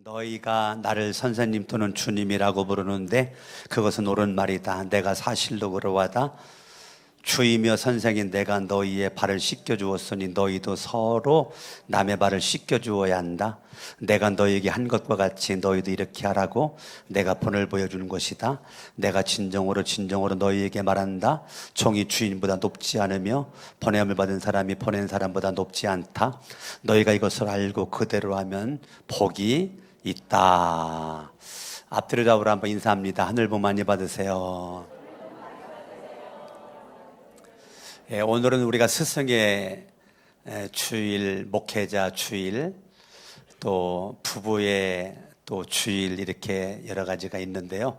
너희가 나를 선생님 또는 주님이라고 부르는데 그것은 옳은 말이다. 내가 사실로 그러하다. 주이며 선생인 내가 너희의 발을 씻겨 주었으니 너희도 서로 남의 발을 씻겨 주어야 한다. 내가 너희에게 한 것과 같이 너희도 이렇게 하라고 내가 본을 보여주는 것이다. 내가 진정으로 너희에게 말한다. 종이 주인보다 높지 않으며 보냄을 받은 사람이 보낸 사람보다 높지 않다. 너희가 이것을 알고 그대로 하면 복이 있다. 앞뒤로 좌우로 한번 인사합니다. 하늘 복 많이 받으세요. 오늘은 우리가 스승의 주일, 목회자 주일, 또 부부의 또 주일, 이렇게 여러 가지가 있는데요.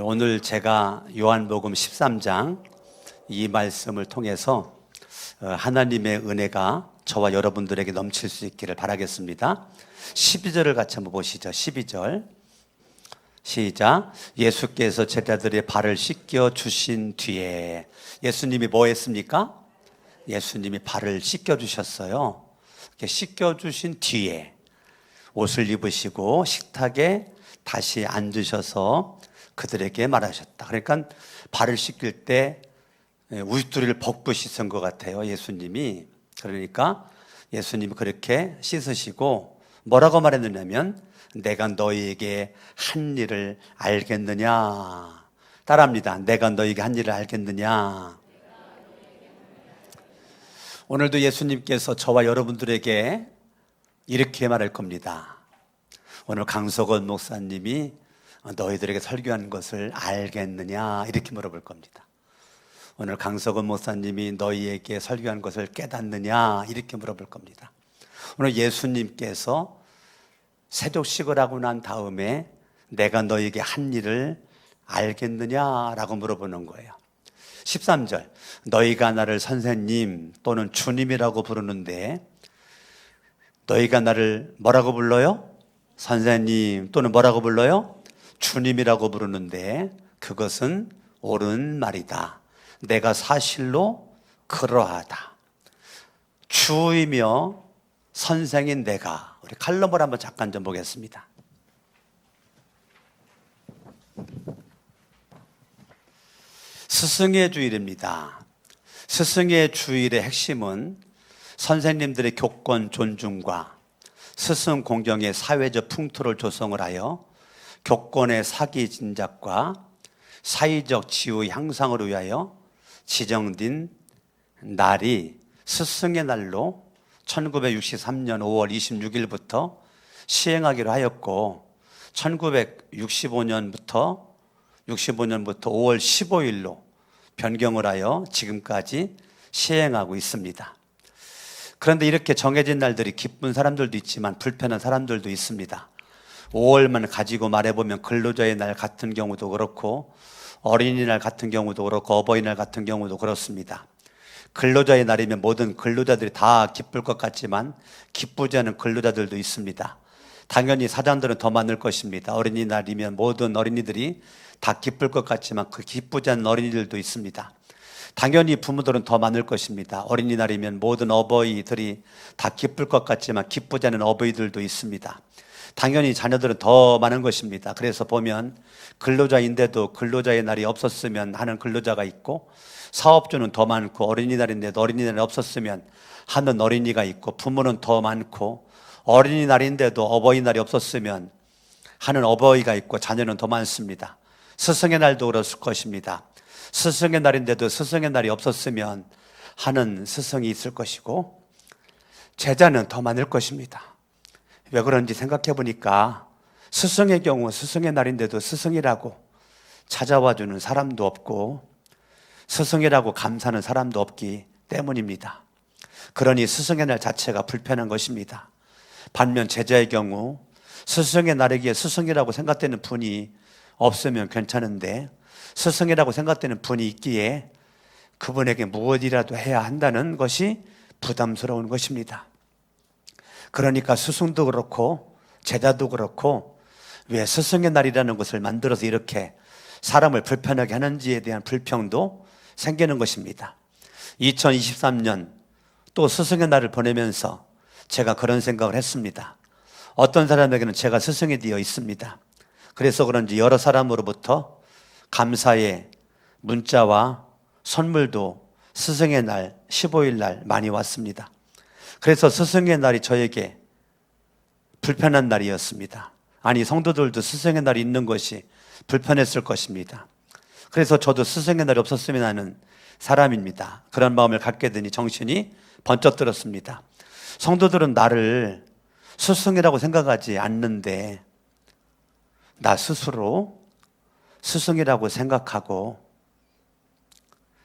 오늘 제가 요한복음 13장 이 말씀을 통해서 하나님의 은혜가 저와 여러분들에게 넘칠 수 있기를 바라겠습니다. 12절을 같이 한번 보시죠. 12절 시작. 예수께서 제자들의 발을 씻겨 주신 뒤에, 예수님이 뭐 했습니까? 예수님이 발을 씻겨 주셨어요. 이렇게 씻겨 주신 뒤에 옷을 입으시고 식탁에 다시 앉으셔서 그들에게 말하셨다. 그러니까 발을 씻길 때 우두리를 벗고 씻은 것 같아요, 예수님이. 그러니까 예수님이 그렇게 씻으시고 뭐라고 말했느냐면, 내가 너희에게 한 일을 알겠느냐. 따라합니다. 내가 너희에게 한 일을 알겠느냐. 오늘도 예수님께서 저와 여러분들에게 이렇게 말할 겁니다. 오늘 강석원 목사님이 너희들에게 설교한 것을 알겠느냐, 이렇게 물어볼 겁니다. 오늘 강석원 목사님이 너희에게 설교한 것을 깨닫느냐, 이렇게 물어볼 겁니다. 오늘 예수님께서 세족식을 하고 난 다음에 내가 너에게 한 일을 알겠느냐라고 물어보는 거예요. 13절, 너희가 나를 선생님 또는 주님이라고 부르는데, 너희가 나를 뭐라고 불러요? 선생님 또는 뭐라고 불러요? 주님이라고 부르는데 그것은 옳은 말이다. 내가 사실로 그러하다. 주이며 선생인 내가, 우리 칼럼을 한번 잠깐 좀 보겠습니다. 스승의 주일입니다. 스승의 주일의 핵심은 선생님들의 교권 존중과 스승 공경의 사회적 풍토를 조성을 하여 교권의 사기 진작과 사회적 지위 향상을 위하여 지정된 날이 스승의 날로 1963년 5월 26일부터 시행하기로 하였고, 1965년부터 5월 15일로 변경을 하여 지금까지 시행하고 있습니다. 그런데 이렇게 정해진 날들이 기쁜 사람들도 있지만 불편한 사람들도 있습니다. 5월만 가지고 말해보면 근로자의 날 같은 경우도 그렇고, 어린이날 같은 경우도 그렇고, 어버이날 같은 경우도 그렇습니다. 근로자의 날이면 모든 근로자들이 다 기쁠 것 같지만 기쁘지 않은 근로자들도 있습니다. 당연히 사장들은 더 많을 것입니다. 어린이날이면 모든 어린이들이 다 기쁠 것 같지만 그 기쁘지 않은 어린이들도 있습니다. 당연히 부모들은 더 많을 것입니다. 어린이날이면 모든 어버이들이 다 기쁠 것 같지만 기쁘지 않은 어버이들도 있습니다. 당연히 자녀들은 더 많은 것입니다. 그래서 보면 근로자인데도 근로자의 날이 없었으면 하는 근로자가 있고, 사업주는 더 많고, 어린이날인데도 어린이날이 없었으면 하는 어린이가 있고, 부모는 더 많고, 어린이날인데도 어버이날이 없었으면 하는 어버이가 있고, 자녀는 더 많습니다. 스승의 날도 그렇을 것입니다. 스승의 날인데도 스승의 날이 없었으면 하는 스승이 있을 것이고, 제자는 더 많을 것입니다. 왜 그런지 생각해 보니까 스승의 경우 스승의 날인데도 스승이라고 찾아와 주는 사람도 없고, 스승이라고 감사하는 사람도 없기 때문입니다. 그러니 스승의 날 자체가 불편한 것입니다. 반면 제자의 경우 스승의 날이기에 스승이라고 생각되는 분이 없으면 괜찮은데, 스승이라고 생각되는 분이 있기에 그분에게 무엇이라도 해야 한다는 것이 부담스러운 것입니다. 그러니까 스승도 그렇고 제자도 그렇고 왜 스승의 날이라는 것을 만들어서 이렇게 사람을 불편하게 하는지에 대한 불평도 생기는 것입니다. 2023년 또 스승의 날을 보내면서 제가 그런 생각을 했습니다. 어떤 사람에게는 제가 스승이 되어 있습니다. 그래서 그런지 여러 사람으로부터 감사의 문자와 선물도 스승의 날 15일 날 많이 왔습니다. 그래서 스승의 날이 저에게 불편한 날이었습니다. 아니, 성도들도 스승의 날이 있는 것이 불편했을 것입니다. 그래서 저도 스승의 날이 없었으면 하는 사람입니다. 그런 마음을 갖게 되니 정신이 번쩍 들었습니다. 성도들은 나를 스승이라고 생각하지 않는데 나 스스로 스승이라고 생각하고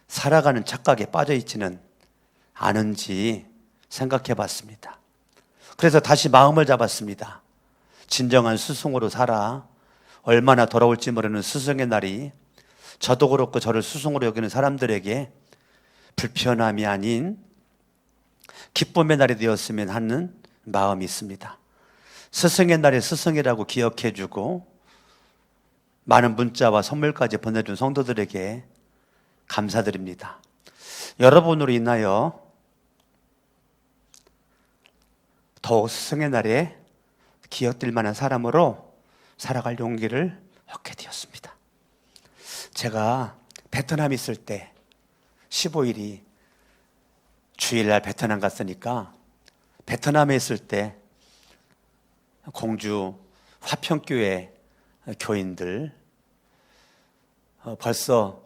살아가는 착각에 빠져 있지는 않은지 생각해 봤습니다. 그래서 다시 마음을 잡았습니다. 진정한 스승으로 살아 얼마나 돌아올지 모르는 스승의 날이 저도 그렇고 저를 스승으로 여기는 사람들에게 불편함이 아닌 기쁨의 날이 되었으면 하는 마음이 있습니다. 스승의 날에 스승이라고 기억해주고 많은 문자와 선물까지 보내준 성도들에게 감사드립니다. 여러분으로 인하여 더욱 스승의 날에 기억될 만한 사람으로 살아갈 용기를 얻게 되었습니다. 제가 베트남 있을 때 15일이 주일날 베트남 갔으니까 베트남에 있을 때 공주 화평교회 교인들 벌써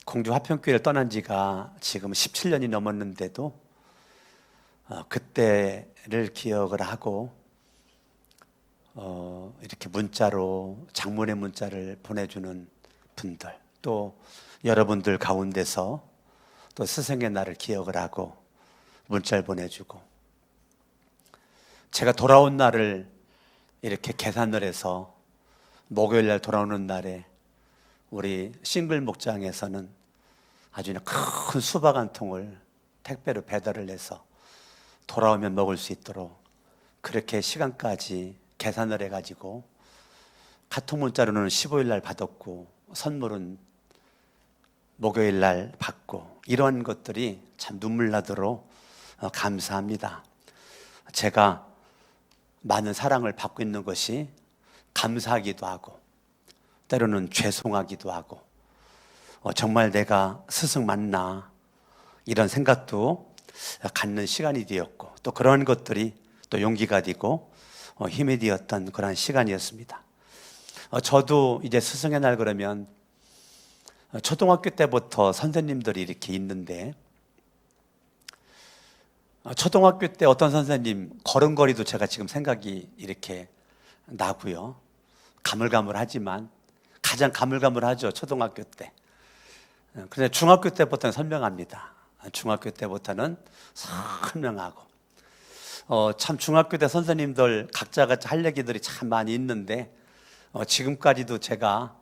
공주 화평교회를 떠난 지가 지금 17년이 넘었는데도 그때를 기억을 하고 이렇게 문자로 장문의 문자를 보내주는 분들, 또 여러분들 가운데서 또 스승의 날을 기억을 하고 문자를 보내주고, 제가 돌아온 날을 이렇게 계산을 해서 목요일 날 돌아오는 날에 우리 싱글 목장에서는 아주 큰 수박 한 통을 택배로 배달을 해서 돌아오면 먹을 수 있도록 그렇게 시간까지 계산을 해가지고 카톡 문자로는 15일 날 받았고 선물은 목요일 날 받고, 이런 것들이 참 눈물 나도록 감사합니다. 제가 많은 사랑을 받고 있는 것이 감사하기도 하고 때로는 죄송하기도 하고 정말 내가 스승 맞나 이런 생각도 갖는 시간이 되었고, 또 그런 것들이 또 용기가 되고 힘이 되었던 그런 시간이었습니다. 저도 이제 스승의 날 그러면 초등학교 때부터 선생님들이 이렇게 있는데, 초등학교 때 어떤 선생님 걸음걸이도 제가 지금 생각이 이렇게 나고요. 가물가물하지만 가장 가물가물하죠, 초등학교 때. 그런데 중학교 때부터는 선명합니다. 중학교 때부터는 선명하고 참 중학교 때 선생님들 각자가 할 얘기들이 참 많이 있는데 지금까지도 제가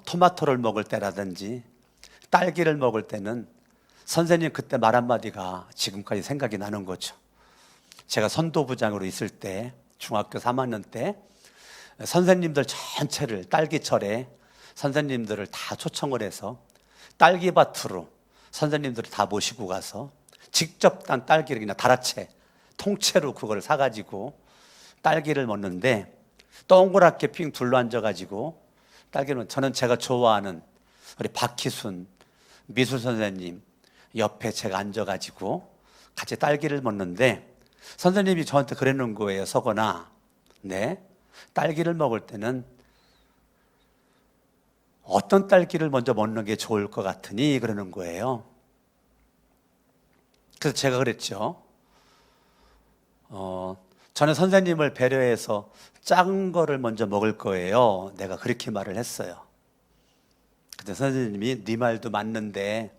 토마토를 먹을 때라든지 딸기를 먹을 때는 선생님 그때 말 한마디가 지금까지 생각이 나는 거죠. 제가 선도부장으로 있을 때 중학교 3학년 때 선생님들 전체를 딸기철에 선생님들을 다 초청을 해서 딸기밭으로 선생님들을 다 모시고 가서 직접 딴 딸기를 그냥 다라채 통째로 그걸 사가지고 딸기를 먹는데, 동그랗게 핑 둘러앉아가지고 딸기는 저는 제가 좋아하는 우리 박희순 미술 선생님 옆에 제가 앉아가지고 같이 딸기를 먹는데, 선생님이 저한테 그러는 거예요. 서거나, 네, 딸기를 먹을 때는 어떤 딸기를 먼저 먹는 게 좋을 것 같으니 그러는 거예요. 그래서 제가 그랬죠. 저는 선생님을 배려해서 작은 거를 먼저 먹을 거예요. 내가 그렇게 말을 했어요. 근데 선생님이 네 말도 맞는데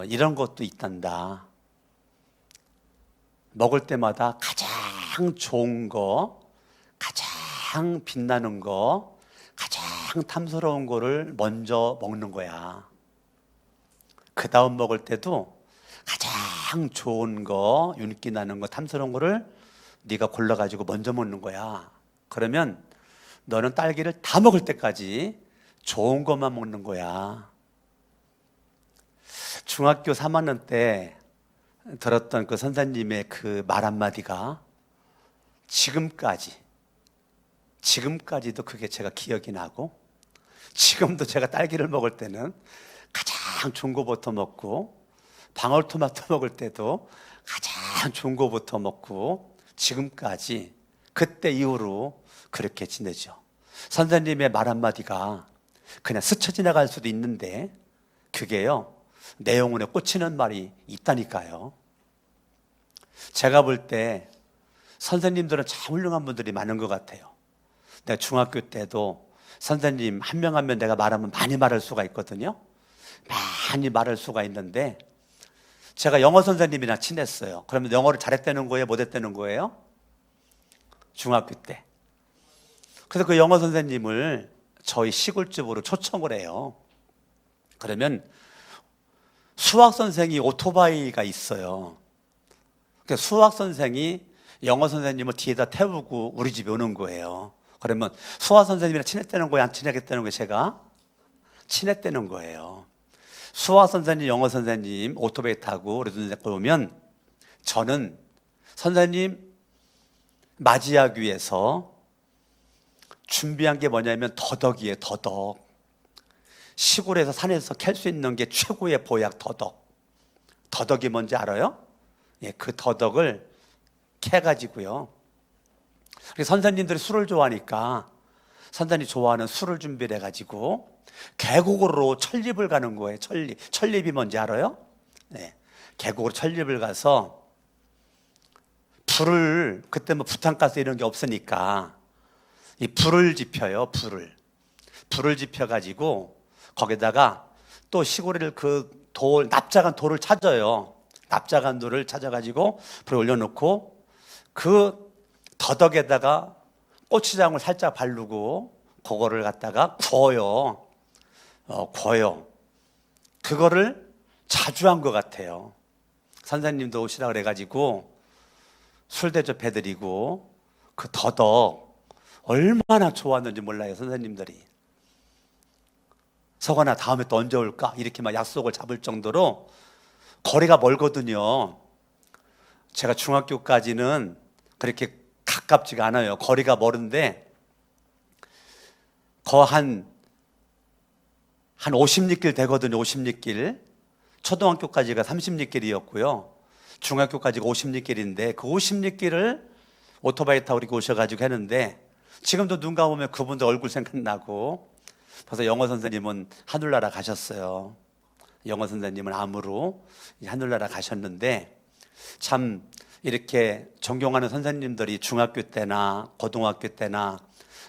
이런 것도 있단다. 먹을 때마다 가장 좋은 거, 가장 빛나는 거, 가장 탐스러운 거를 먼저 먹는 거야. 그 다음 먹을 때도 가장 좋은 거, 윤기 나는 거, 탐스러운 거를 네가 골라가지고 먼저 먹는 거야. 그러면 너는 딸기를 다 먹을 때까지 좋은 것만 먹는 거야. 중학교 3학년 때 들었던 그 선생님의 그 말 한마디가 지금까지도 그게 제가 기억이 나고, 지금도 제가 딸기를 먹을 때는 가장 좋은 거부터 먹고, 방울토마토 먹을 때도 가장 좋은 거부터 먹고, 지금까지 그때 이후로 그렇게 지내죠. 선생님의 말 한마디가 그냥 스쳐 지나갈 수도 있는데 그게요, 내 영혼에 꽂히는 말이 있다니까요. 제가 볼 때 선생님들은 참 훌륭한 분들이 많은 것 같아요. 내가 중학교 때도 선생님 한 명 한 명 내가 말하면 많이 말할 수가 있거든요. 많이 말할 수가 있는데, 제가 영어 선생님이랑 친했어요. 그러면 영어를 잘했다는 거예요? 못했다는 거예요? 중학교 때. 그래서 그 영어 선생님을 저희 시골집으로 초청을 해요. 그러면 수학 선생이 오토바이가 있어요. 그래서 수학 선생이 영어 선생님을 뒤에다 태우고 우리 집에 오는 거예요. 그러면 수학 선생님이랑 친했다는 거예요? 안 친하겠다는 거예요? 제가 친했다는 거예요. 수학 선생님, 영어 선생님 오토바이 타고 우리 동네 오면 저는 선생님 맞이하기 위해서 준비한 게 뭐냐면 더덕이에요. 더덕. 시골에서 산에서 캘 수 있는 게 최고의 보약, 더덕. 더덕이 뭔지 알아요? 예, 그 더덕을 캐가지고요. 선생님들이 술을 좋아하니까 선생님이 좋아하는 술을 준비를 해가지고 계곡으로 철립을 가는 거예요. 철립이 뭔지 알아요? 네. 계곡으로 철립을 가서 불을, 그때 뭐 부탄가스 이런 게 없으니까 이 불을 지펴요. 불을 지펴가지고 거기다가 또 시골에 그 납작한 돌을 찾아요. 납작한 돌을 찾아가지고 불에 올려놓고 그 더덕에다가 고추장을 살짝 바르고 그거를 갖다가 구워요. 구워요. 그거를 자주 한 것 같아요. 선생님도 오시라 그래가지고 술 대접해드리고, 그 더덕 얼마나 좋았는지 몰라요. 선생님들이 서건아 다음에 또 언제 올까? 이렇게 막 약속을 잡을 정도로 거리가 멀거든요. 제가 중학교까지는 그렇게 가깝지가 않아요. 거리가 멀은데 한 50리길 되거든요. 50리길. 초등학교까지가 30리길이었고요. 중학교까지가 50리길인데 그 50리길을 오토바이 타고 이렇게 오셔가지고 했는데, 지금도 눈 감으면 그분들 얼굴 생각나고. 벌써 영어 선생님은 하늘나라 가셨어요. 영어 선생님은 암으로 하늘나라 가셨는데, 참 이렇게 존경하는 선생님들이 중학교 때나 고등학교 때나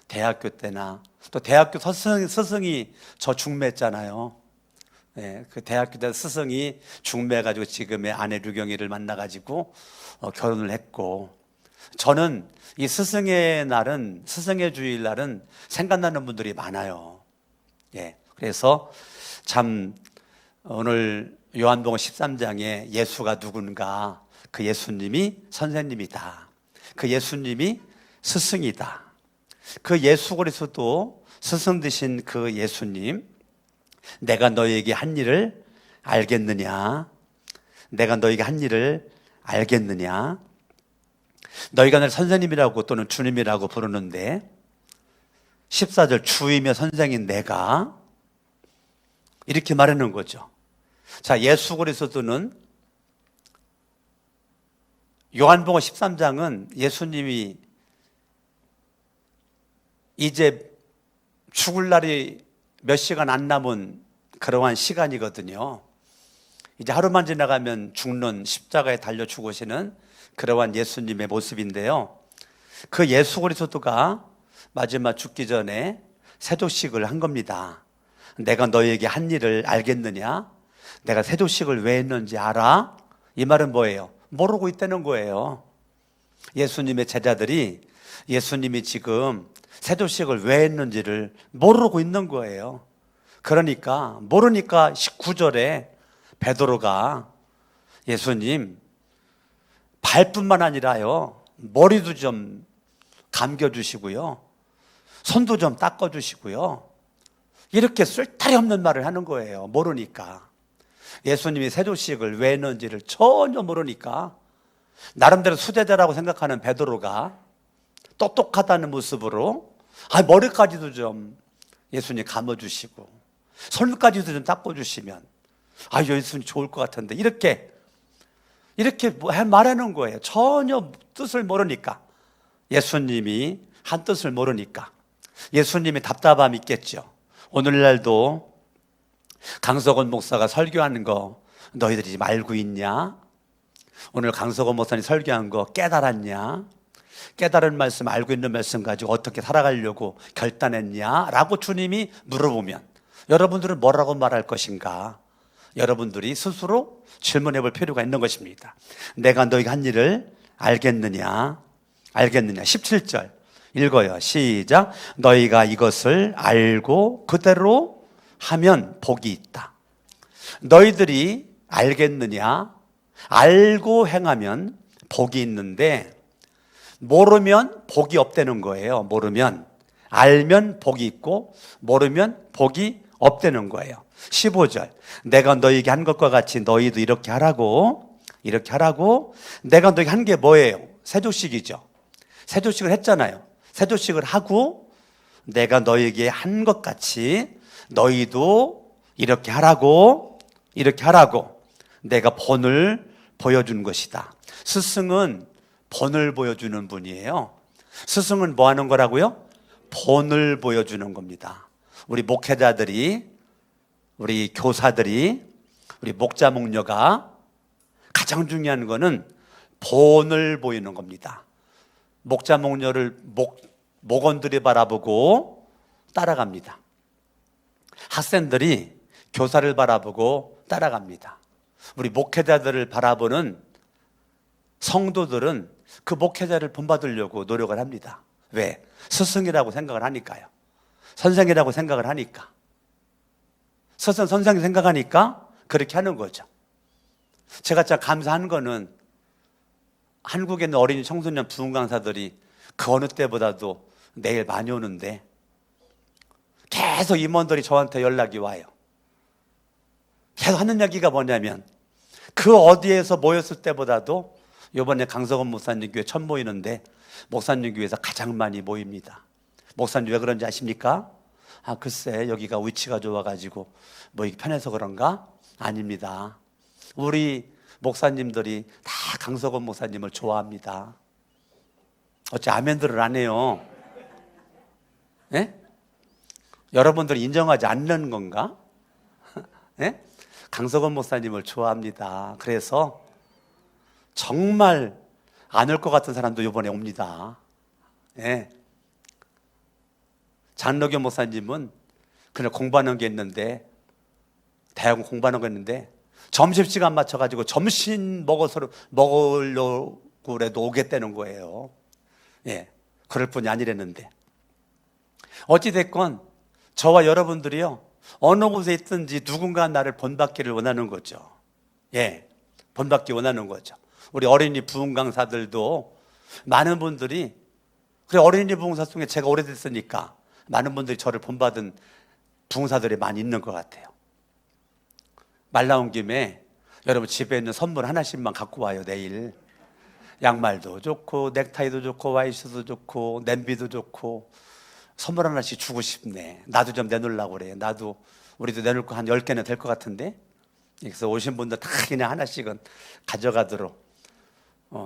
대학교 때나, 또 대학교 스승이 저 중매했잖아요. 네, 그 대학교 때 스승이 중매해가지고 지금의 아내 류경이를 만나가지고 결혼을 했고, 저는 이 스승의 날은, 스승의 주일날은 생각나는 분들이 많아요. 예, 그래서 참 오늘 요한복음 13장에 예수가 누군가, 그 예수님이 선생님이다. 그 예수님이 스승이다. 그 예수 그리스도 스승 되신 그 예수님, 내가 너에게 한 일을 알겠느냐? 내가 너에게 한 일을 알겠느냐? 너희가 날 선생님이라고 또는 주님이라고 부르는데 14절 주이며 선생인 내가, 이렇게 말하는 거죠. 자, 예수 그리스도는, 요한복음 13장은 예수님이 이제 죽을 날이 몇 시간 안 남은 그러한 시간이거든요. 이제 하루만 지나가면 죽는, 십자가에 달려 죽으시는 그러한 예수님의 모습인데요. 그 예수 그리스도가 마지막 죽기 전에 세조식을 한 겁니다. 내가 너에게 한 일을 알겠느냐? 내가 세조식을 왜 했는지 알아? 이 말은 뭐예요? 모르고 있다는 거예요. 예수님의 제자들이 예수님이 지금 세조식을 왜 했는지를 모르고 있는 거예요. 그러니까 모르니까 19절에 베드로가 예수님 발뿐만 아니라요, 머리도 좀 감겨주시고요, 손도 좀 닦아주시고요, 이렇게 쓸데리 없는 말을 하는 거예요. 모르니까. 예수님이 세조식을 왜 했는지를 전혀 모르니까 나름대로 수제자라고 생각하는 베드로가 똑똑하다는 모습으로 머리까지도 좀 예수님 감아주시고 손까지도 좀 닦아주시면 예수님 좋을 것 같은데 이렇게 말하는 거예요. 전혀 뜻을 모르니까. 예수님이 한 뜻을 모르니까 예수님이 답답함이 있겠죠. 오늘날도 강석원 목사가 설교하는 거 너희들이 지금 알고 있냐? 오늘 강석원 목사님 설교한 거 깨달았냐? 깨달은 말씀, 알고 있는 말씀 가지고 어떻게 살아가려고 결단했냐? 라고 주님이 물어보면 여러분들은 뭐라고 말할 것인가? 여러분들이 스스로 질문해 볼 필요가 있는 것입니다. 내가 너희가 한 일을 알겠느냐? 17절 읽어요. 시작. 너희가 이것을 알고 그대로 하면 복이 있다. 너희들이 알겠느냐? 알고 행하면 복이 있는데 모르면 복이 없다는 거예요. 모르면. 알면 복이 있고 모르면 복이 없다는 거예요. 15절 내가 너희에게 한 것과 같이 너희도 이렇게 하라고. 내가 너희에게 한 게 뭐예요? 세조식이죠. 세조식을 했잖아요. 세조식을 하고 내가 너희에게 한 것 같이 너희도 이렇게 하라고 내가 본을 보여준 것이다. 스승은 본을 보여주는 분이에요. 스승은 뭐 하는 거라고요? 본을 보여주는 겁니다. 우리 목회자들이, 우리 교사들이, 우리 목자 목녀가 가장 중요한 거는 본을 보이는 겁니다. 목자 목녀를 목원들이 바라보고 따라갑니다. 학생들이 교사를 바라보고 따라갑니다. 우리 목회자들을 바라보는 성도들은 그 목회자를 본받으려고 노력을 합니다. 왜? 스승이라고 생각을 하니까요. 선생이라고 생각을 하니까. 선생이 생각하니까 그렇게 하는 거죠. 제가 참 감사한 거는 한국에 있는 어린이 청소년 부흥 강사들이 그 어느 때보다도 내일 많이 오는데 계속 임원들이 저한테 연락이 와요. 계속 하는 얘기가 뭐냐면 그 어디에서 모였을 때보다도 이번에 강석원 목사님 교회 처음 모이는데 목사님 교회에서 가장 많이 모입니다. 목사님 왜 그런지 아십니까? 글쎄 여기가 위치가 좋아가지고 모이기 편해서 그런가? 아닙니다. 우리 목사님들이 다 강석원 목사님을 좋아합니다. 어째 아멘들을 안 해요? 예? 여러분들이 인정하지 않는 건가? 예? 강석원 목사님을 좋아합니다. 그래서 정말 안 올 것 같은 사람도 이번에 옵니다. 예. 장로교 목사님은 그냥 공부하는 게 있는데, 대학원 공부하는 거 있는데, 점심시간 맞춰가지고 점심 먹으려고 그래도 오겠다는 거예요. 예. 그럴 뿐이 아니랬는데. 어찌됐건, 저와 여러분들이요, 어느 곳에 있든지 누군가 나를 본받기를 원하는 거죠. 예. 본받기 원하는 거죠. 우리 어린이 부흥 강사들도 많은 분들이, 그래, 어린이 부흥사 중에 제가 오래됐으니까 많은 분들이 저를 본받은 부흥사들이 많이 있는 것 같아요. 말 나온 김에 여러분 집에 있는 선물 하나씩만 갖고 와요. 내일 양말도 좋고 넥타이도 좋고 와이셔츠도 좋고 냄비도 좋고 선물 하나씩 주고 싶네. 나도 좀 내놓으려고 그래요. 우리도 내놓을 거 한 10개는 될 것 같은데, 그래서 오신 분들 다 그냥 하나씩은 가져가도록.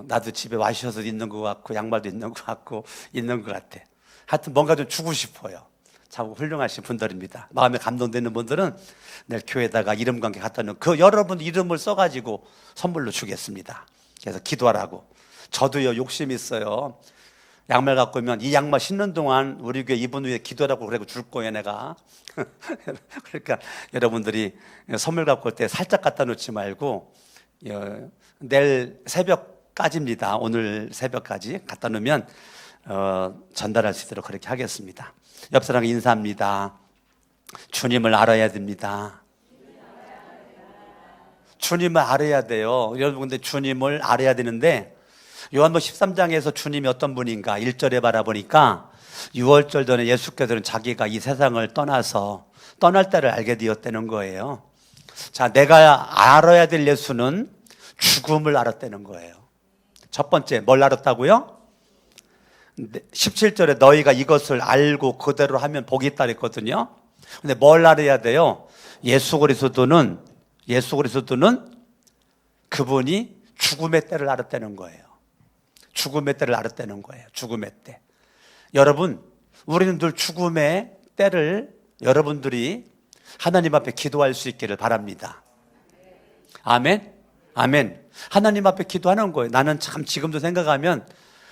나도 집에 와이셔츠도 있는 것 같고 양말도 있는 것 같고 있는 것 같아. 하여튼 뭔가 좀 주고 싶어요. 참 훌륭하신 분들입니다. 마음에 감동되는 분들은 내일 교회에다가 이름 관계 갖다 놓은 그 여러분 이름을 써가지고 선물로 주겠습니다. 그래서 기도하라고. 저도요 욕심이 있어요. 양말 갖고 오면 이 양말 신는 동안 우리 교회 이분 위에 기도하라고 그러고 줄 거예요 내가. 그러니까 여러분들이 선물 갖고 올 때 살짝 갖다 놓지 말고 내일 새벽까지입니다. 오늘 새벽까지 갖다 놓으면 전달할 수 있도록 그렇게 하겠습니다. 옆 사람 인사합니다. 주님을 알아야 됩니다. 주님을 알아야 돼요. 여러분 근데 주님을 알아야 되는데 요한복음 13장에서 주님이 어떤 분인가 1절에 바라보니까 6월절 전에 예수께서는 자기가 이 세상을 떠나서 떠날 때를 알게 되었다는 거예요. 자, 내가 알아야 될 예수는 죽음을 알았다는 거예요. 첫 번째, 뭘 알았다고요? 17절에 너희가 이것을 알고 그대로 하면 복이 있다 그랬거든요. 근데 뭘 알아야 돼요? 예수 그리스도는 그분이 죽음의 때를 알았다는 거예요. 죽음의 때를 알았다는 거예요. 죽음의 때. 여러분, 우리는 늘 죽음의 때를 여러분들이 하나님 앞에 기도할 수 있기를 바랍니다. 아멘? 아멘. 하나님 앞에 기도하는 거예요. 나는 참 지금도 생각하면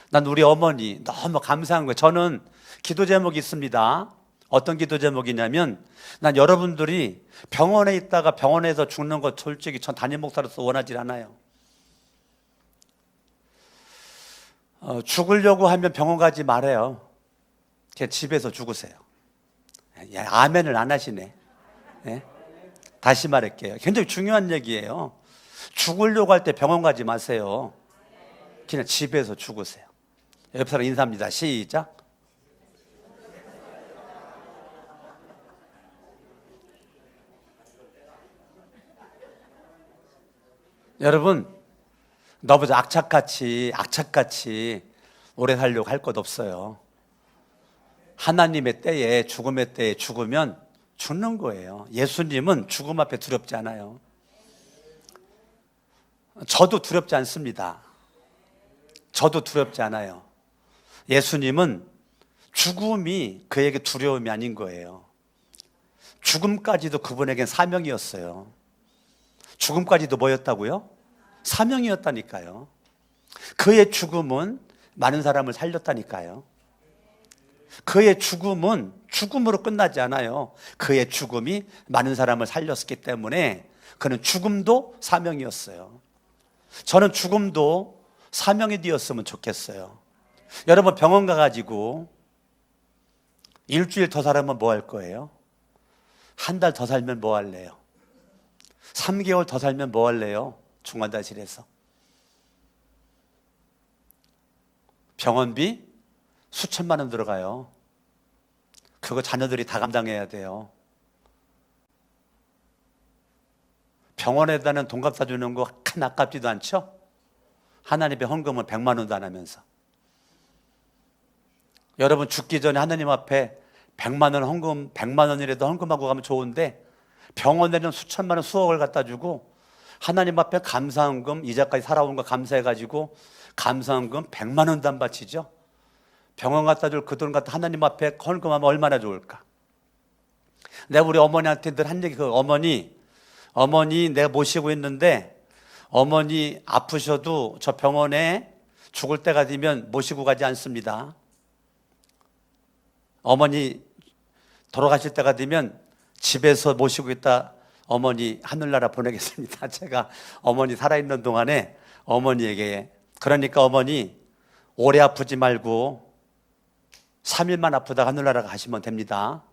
난 우리 어머니 너무 감사한 거예요. 저는 기도 제목이 있습니다. 어떤 기도 제목이냐면, 난 여러분들이 병원에 있다가 병원에서 죽는 거 솔직히 전 담임 목사로서 원하지 않아요. 죽으려고 하면 병원 가지 말아요. 그냥 집에서 죽으세요. 야, 아멘을 안 하시네. 네? 다시 말할게요. 굉장히 중요한 얘기예요. 죽으려고 할 때 병원 가지 마세요. 그냥 집에서 죽으세요. 옆 사람 인사합니다. 시작. 여러분, 너무 악착같이 오래 살려고 할 것 없어요. 하나님의 때에, 죽음의 때에 죽으면 죽는 거예요. 예수님은 죽음 앞에 두렵지 않아요. 저도 두렵지 않습니다. 저도 두렵지 않아요. 예수님은 죽음이 그에게 두려움이 아닌 거예요. 죽음까지도 그분에겐 사명이었어요. 죽음까지도 뭐였다고요? 사명이었다니까요. 그의 죽음은 많은 사람을 살렸다니까요. 그의 죽음은 죽음으로 끝나지 않아요. 그의 죽음이 많은 사람을 살렸기 때문에 그는 죽음도 사명이었어요. 저는 죽음도 사명이 되었으면 좋겠어요. 여러분, 병원 가가지고 일주일 더 살면 뭐 할 거예요? 한 달 더 살면 뭐 할래요? 3개월 더 살면 뭐 할래요? 중환자실에서. 병원비 수천만 원 들어가요. 그거 자녀들이 다 감당해야 돼요. 병원에다는 돈값 사주는 거 큰 아깝지도 않죠? 하나님의 헌금은 100만 원도 안 하면서. 여러분, 죽기 전에 하나님 앞에 100만 원 헌금, 100만 원이라도 헌금하고 가면 좋은데, 병원에는 수천만 원, 수억을 갖다 주고 하나님 앞에 감사헌금, 이제까지 살아온 거 감사해가지고 감사헌금 100만 원도 안 바치죠. 병원 갖다 줄 그 돈 갖다 하나님 앞에 헌금하면 얼마나 좋을까. 내가 우리 어머니한테 늘 한 얘기, 그 어머니 내가 모시고 있는데 어머니 아프셔도 저 병원에 죽을 때가 되면 모시고 가지 않습니다. 어머니 돌아가실 때가 되면 집에서 모시고 있다 어머니 하늘나라 보내겠습니다. 제가 어머니 살아있는 동안에 어머니에게, 그러니까 어머니 오래 아프지 말고 3일만 아프다가 하늘나라 가시면 됩니다.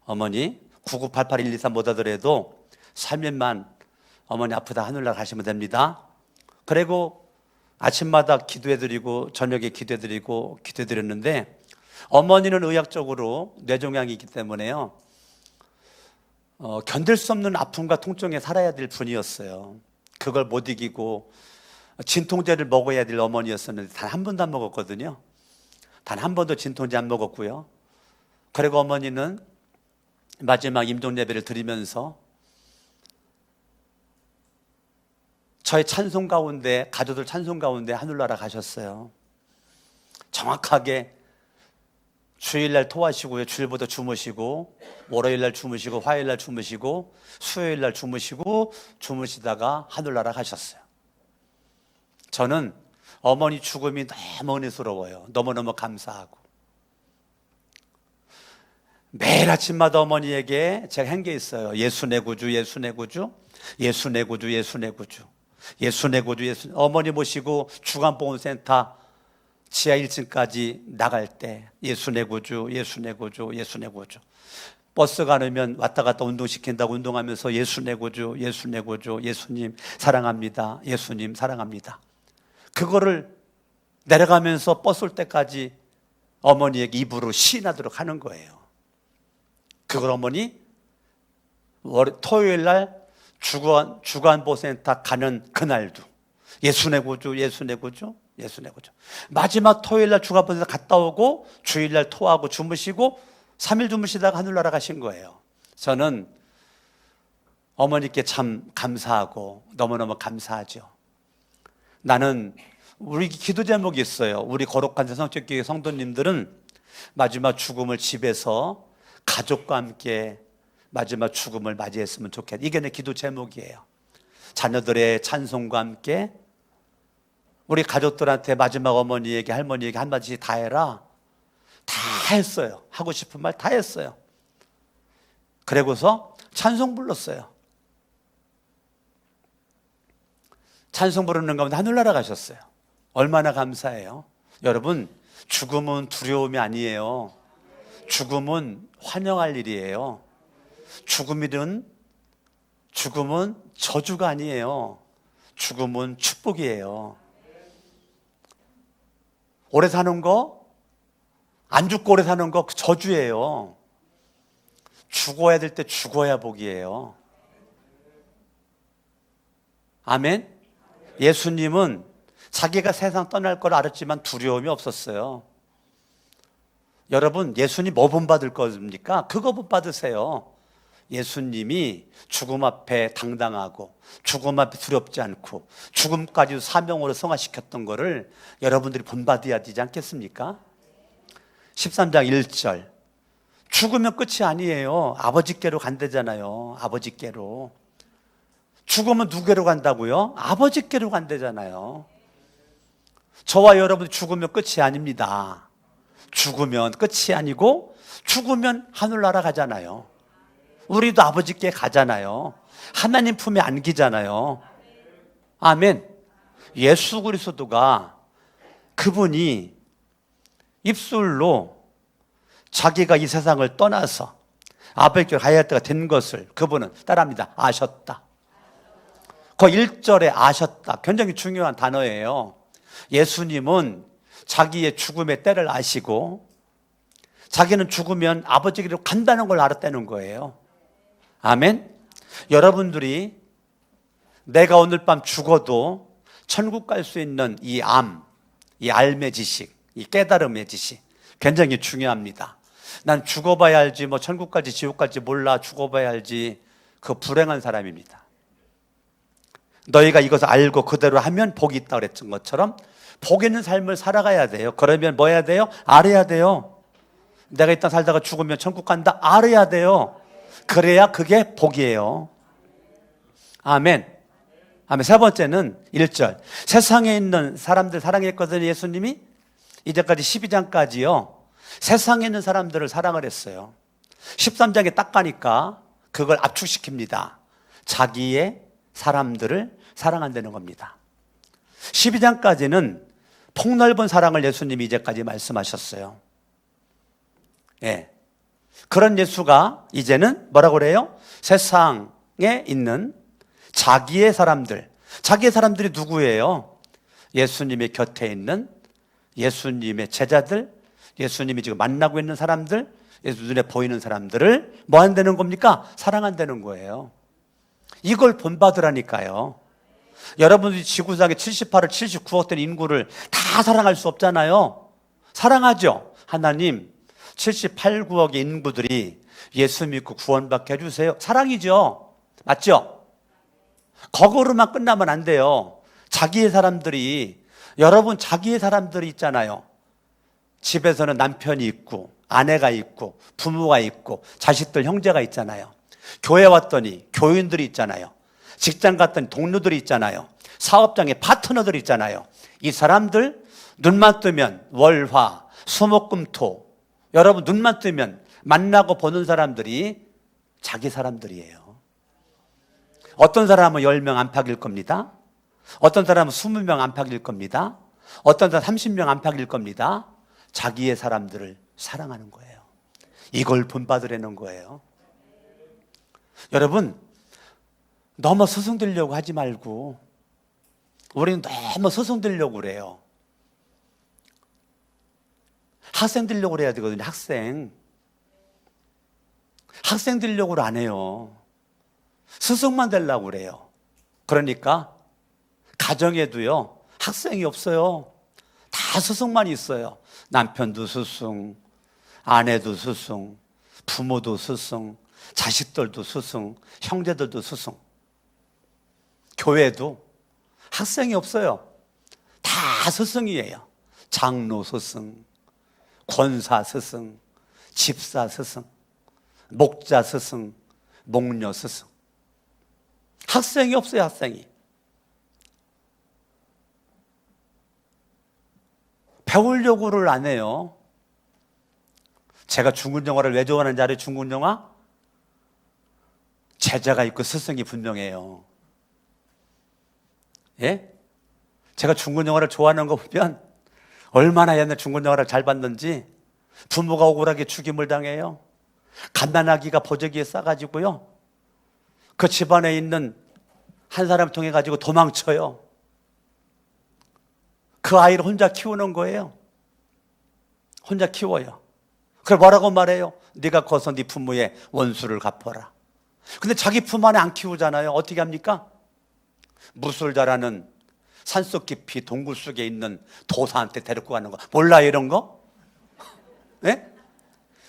어머니 9988-123 못 하더라도 3일만 어머니 아프다 하늘나라 가시면 됩니다. 그리고 아침마다 기도해드리고 저녁에 기도해드렸는데, 어머니는 의학적으로 뇌종양이 있기 때문에요, 견딜 수 없는 아픔과 통증에 살아야 될 분이었어요. 그걸 못 이기고 진통제를 먹어야 될 어머니였었는데 단 한 번도 안 먹었거든요. 단 한 번도 진통제 안 먹었고요. 그리고 어머니는 마지막 임종 예배를 드리면서 저의 찬송 가운데, 가족들 찬송 가운데 하늘나라 가셨어요. 정확하게 주일날 토하시고요, 주일부터 주무시고, 월요일날 주무시고, 화요일날 주무시고, 수요일날 주무시다가 하늘나라 가셨어요. 저는 어머니 죽음이 너무 은혜스러워요. 너무너무 감사하고. 매일 아침마다 어머니에게 제가 한 게 있어요. 예수 내 구주, 예수 내 구주, 예수 내 구주, 예수 내 구주, 예수 내 구주, 예수. 어머니 모시고 주간보험센터 지하 1층까지 나갈 때 예수 내 구주, 예수 내 구주, 예수 내 구주. 버스가 넣으면 왔다 갔다 운동시킨다고 운동하면서 예수 내 구주, 예수 내 구주, 예수님 사랑합니다, 예수님 사랑합니다. 그거를 내려가면서 버스 올 때까지 어머니에게 입으로 시인하도록 하는 거예요. 그걸 어머니 토요일 날 주간보센터 가는 그날도 예수 내 구주, 예수 내 구주, 예수 내 구주. 마지막 토요일날 주간보센터 갔다 오고 주일날 토하고 주무시고 3일 주무시다가 하늘나라 가신 거예요. 저는 어머니께 참 감사하고 너무너무 감사하죠. 나는 우리 기도 제목이 있어요. 우리 거룩한 성적교회 성도님들은 마지막 죽음을 집에서 가족과 함께 마지막 죽음을 맞이했으면 좋겠다. 이게 내 기도 제목이에요. 자녀들의 찬송과 함께 우리 가족들한테 마지막 어머니에게 할머니에게 한마디씩 다 해라. 다 했어요. 하고 싶은 말 다 했어요. 그리고서 찬송 불렀어요. 찬송 부르는 가운데 하늘나라 가셨어요. 얼마나 감사해요. 여러분, 죽음은 두려움이 아니에요. 죽음은 환영할 일이에요. 죽음은 저주가 아니에요. 죽음은 축복이에요. 오래 사는 거, 안 죽고 오래 사는 거 저주예요. 죽어야 될 때 죽어야 복이에요. 아멘. 예수님은 자기가 세상 떠날 걸 알았지만 두려움이 없었어요. 여러분, 예수님 뭐 본받을 겁니까? 그거 본받으세요. 예수님이 죽음 앞에 당당하고 죽음 앞에 두렵지 않고 죽음까지 사명으로 성화시켰던 거를 여러분들이 본받아야 되지 않겠습니까? 13장 1절, 죽으면 끝이 아니에요. 아버지께로 간대잖아요. 아버지께로. 죽으면 누구로 간다고요? 아버지께로 간대잖아요. 저와 여러분이 죽으면 끝이 아닙니다. 죽으면 끝이 아니고 죽으면 하늘나라 가잖아요. 우리도 아버지께 가잖아요. 하나님 품에 안기잖아요. 아멘. 예수 그리스도가 그분이 입술로 자기가 이 세상을 떠나서 아버지께 가야 할 때가 된 것을 그분은 따라합니다. 아셨다. 그 1절에 아셨다. 굉장히 중요한 단어예요. 예수님은 자기의 죽음의 때를 아시고 자기는 죽으면 아버지께로 간다는 걸 알았다는 거예요. 아멘. 여러분들이 내가 오늘 밤 죽어도 천국 갈 수 있는 이 알의 지식, 이 깨달음의 지식 굉장히 중요합니다. 난 죽어봐야 알지 뭐 천국 갈지 지옥 갈지 몰라, 죽어봐야 알지, 그 불행한 사람입니다. 너희가 이것을 알고 그대로 하면 복이 있다 그랬던 것처럼 복 있는 삶을 살아가야 돼요. 그러면 뭐 해야 돼요? 알아야 돼요. 내가 이 땅 살다가 죽으면 천국 간다, 알아야 돼요. 그래야 그게 복이에요. 아멘. 아멘. 세 번째는 1절, 세상에 있는 사람들 사랑했거든요. 예수님이 이제까지 12장까지요 세상에 있는 사람들을 사랑을 했어요. 13장에 딱 가니까 그걸 압축시킵니다. 자기의 사람들을 사랑한다는 겁니다. 12장까지는 폭넓은 사랑을 예수님이 이제까지 말씀하셨어요. 예. 그런 예수가 이제는 뭐라고 그래요? 세상에 있는 자기의 사람들이 누구예요? 예수님의 곁에 있는 예수님의 제자들, 예수님이 지금 만나고 있는 사람들, 예수 눈에 보이는 사람들을 뭐 한다는 겁니까? 사랑한다는 거예요. 이걸 본받으라니까요. 여러분들이 지구상에 78억, 79억 된 인구를 다 사랑할 수 없잖아요. 사랑하죠. 하나님 78, 9억의 인구들이 예수 믿고 구원받게 해주세요. 사랑이죠. 맞죠? 거꾸로만 끝나면 안 돼요. 자기의 사람들이, 여러분 자기의 사람들이 있잖아요. 집에서는 남편이 있고 아내가 있고 부모가 있고 자식들 형제가 있잖아요. 교회 왔더니 교인들이 있잖아요. 직장 갔더니 동료들이 있잖아요. 사업장에 파트너들이 있잖아요. 이 사람들 눈만 뜨면 월화 수목금토, 여러분 눈만 뜨면 만나고 보는 사람들이 자기 사람들이에요. 어떤 사람은 10명 안팎일 겁니다. 어떤 사람은 20명 안팎일 겁니다. 어떤 사람은 30명 안팎일 겁니다. 자기의 사람들을 사랑하는 거예요. 이걸 본받으려는 거예요. 여러분, 너무 서성들려고 하지 말고, 우리는 너무 서성들려고 그래요. 학생 되려고 그래야 되거든요. 학생 되려고 안 해요. 스승만 되려고 그래요. 그러니까 가정에도요, 학생이 없어요. 다 스승만 있어요. 남편도 스승, 아내도 스승, 부모도 스승, 자식들도 스승, 형제들도 스승. 교회도 학생이 없어요. 다 스승이에요. 장로 스승, 권사 스승, 집사 스승, 목자 스승, 목녀 스승. 학생이 없어요, 학생이. 배우려고를 안 해요. 제가 중국 영화를 왜 좋아하는지 알아요? 중국 영화? 제자가 있고 스승이 분명해요. 예? 제가 중국 영화를 좋아하는 거 보면 얼마나 옛날 중국 영화를 잘 봤는지, 부모가 억울하게 죽임을 당해요. 갓난아기가 보조기에 싸가지고요, 그 집안에 있는 한 사람 통해 가지고 도망쳐요. 그 아이를 혼자 키우는 거예요. 혼자 키워요. 그걸 뭐라고 말해요? 네가 커서 네 부모의 원수를 갚아라. 근데 자기 품 안에 안 키우잖아요. 어떻게 합니까? 무술 잘하는 산속 깊이 동굴 속에 있는 도사한테 데리고 가는 거. 몰라요, 이런 거? 네?